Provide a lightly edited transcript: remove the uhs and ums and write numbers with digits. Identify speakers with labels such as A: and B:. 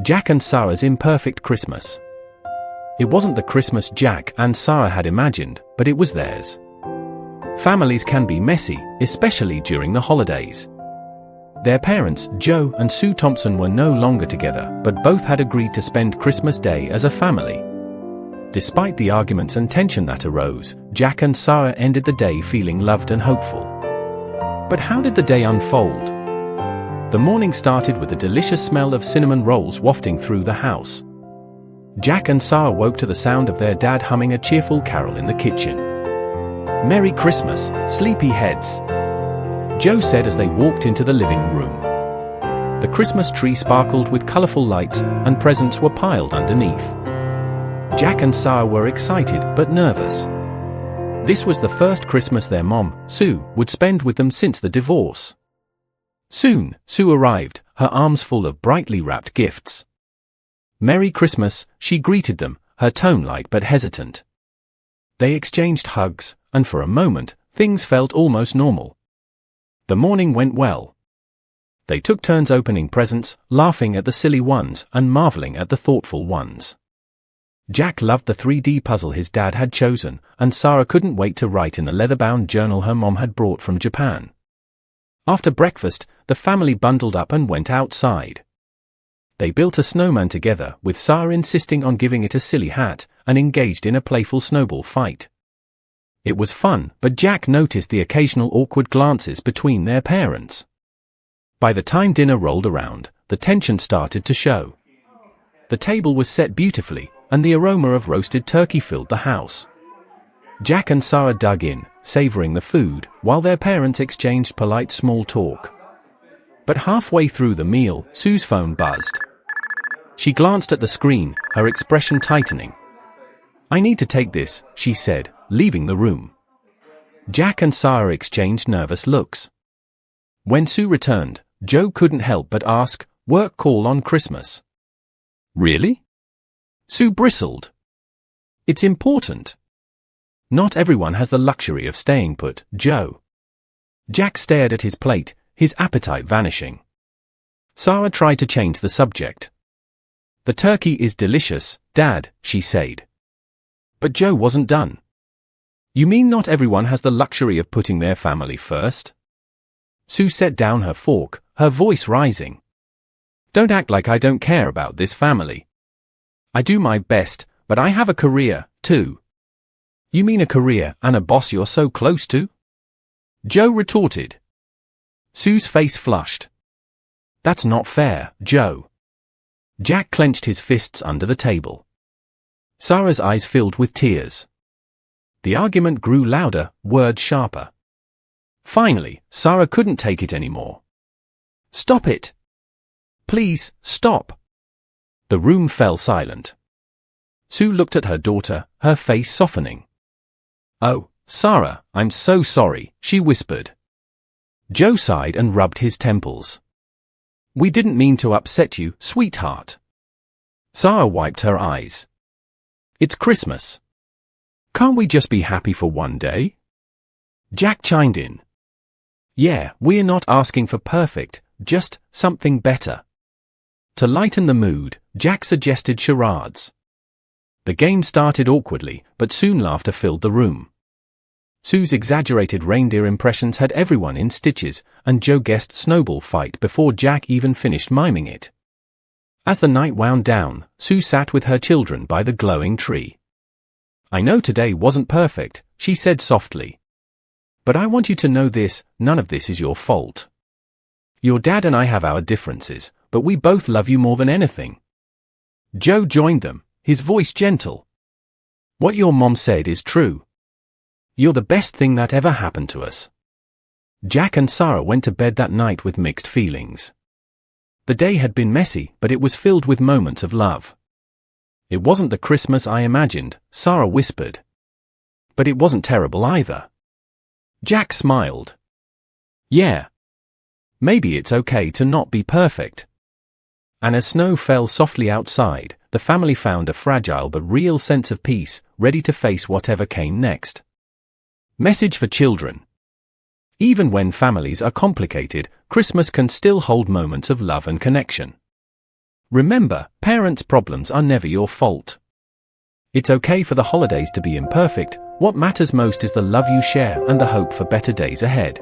A: Jack and Sara's Imperfect Christmas. It wasn't the Christmas Jack and Sara had imagined, but it was theirs. Families can be messy, especially during the holidays. Their parents, Joe and Sue Thompson, were no longer together, but both had agreed to spend Christmas Day as a family. Despite the arguments and tension that arose, Jack and Sara ended the day feeling loved and hopeful. But how did the day unfold? The morning started with a delicious smell of cinnamon rolls wafting through the house. Jack and Sara woke to the sound of their dad humming a cheerful carol in the kitchen. "Merry Christmas, sleepy heads," Joe said as they walked into the living room. The Christmas tree sparkled with colorful lights, and presents were piled underneath. Jack and Sara were excited but nervous. This was the first Christmas their mom, Sue, would spend with them since the divorce. Soon, Sue arrived, her arms full of brightly wrapped gifts. "Merry Christmas," she greeted them, her tone light but hesitant. They exchanged hugs, and for a moment, things felt almost normal. The morning went well. They took turns opening presents, laughing at the silly ones and marveling at the thoughtful ones. Jack loved the 3D puzzle his dad had chosen, and Sara couldn't wait to write in the leather-bound journal her mom had brought from Japan. After breakfast, the family bundled up and went outside. They built a snowman together, with Sara insisting on giving it a silly hat, and engaged in a playful snowball fight. It was fun, but Jack noticed the occasional awkward glances between their parents. By the time dinner rolled around, the tension started to show. The table was set beautifully, and the aroma of roasted turkey filled the house. Jack and Sara dug in, savoring the food, while their parents exchanged polite small talk. But halfway through the meal, Sue's phone buzzed. She glanced at the screen, her expression tightening. "I need to take this," she said, leaving the room. Jack and Sara exchanged nervous looks. When Sue returned, Joe couldn't help but ask, "Work call on Christmas?" "Really?" Sue bristled. "It's important." "Not everyone has the luxury of staying put, Joe." Jack stared at his plate, his appetite vanishing. Sara tried to change the subject. "The turkey is delicious, Dad," she said. But Joe wasn't done. "You mean not everyone has the luxury of putting their family first?" Sue set down her fork, her voice rising. "Don't act like I don't care about this family. I do my best, but I have a career, too." "You mean a career and a boss you're so close to?" Joe retorted. Sue's face flushed. "That's not fair, Joe." Jack clenched his fists under the table. Sara's eyes filled with tears. The argument grew louder, words sharper. Finally, Sara couldn't take it anymore. "Stop it! Please, stop!" The room fell silent. Sue looked at her daughter, her face softening. "Oh, Sara, I'm so sorry," she whispered. Joe sighed and rubbed his temples. "We didn't mean to upset you, sweetheart." Sara wiped her eyes. "It's Christmas. Can't we just be happy for one day?" Jack chimed in. "Yeah, we're not asking for perfect, just something better." To lighten the mood, Jack suggested charades. The game started awkwardly, but soon laughter filled the room. Sue's exaggerated reindeer impressions had everyone in stitches, and Joe guessed snowball fight before Jack even finished miming it. As the night wound down, Sue sat with her children by the glowing tree. "I know today wasn't perfect," she said softly. "But I want you to know this, none of this is your fault. Your dad and I have our differences, but we both love you more than anything." Joe joined them, his voice gentle. "What your mom said is true. You're the best thing that ever happened to us." Jack and Sara went to bed that night with mixed feelings. The day had been messy, but it was filled with moments of love. "It wasn't the Christmas I imagined," Sara whispered. "But it wasn't terrible either." Jack smiled. "Yeah. Maybe it's okay to not be perfect." And as snow fell softly outside, the family found a fragile but real sense of peace, ready to face whatever came next. Message for children. Even when families are complicated, Christmas can still hold moments of love and connection. Remember, parents' problems are never your fault. It's okay for the holidays to be imperfect. What matters most is the love you share and the hope for better days ahead.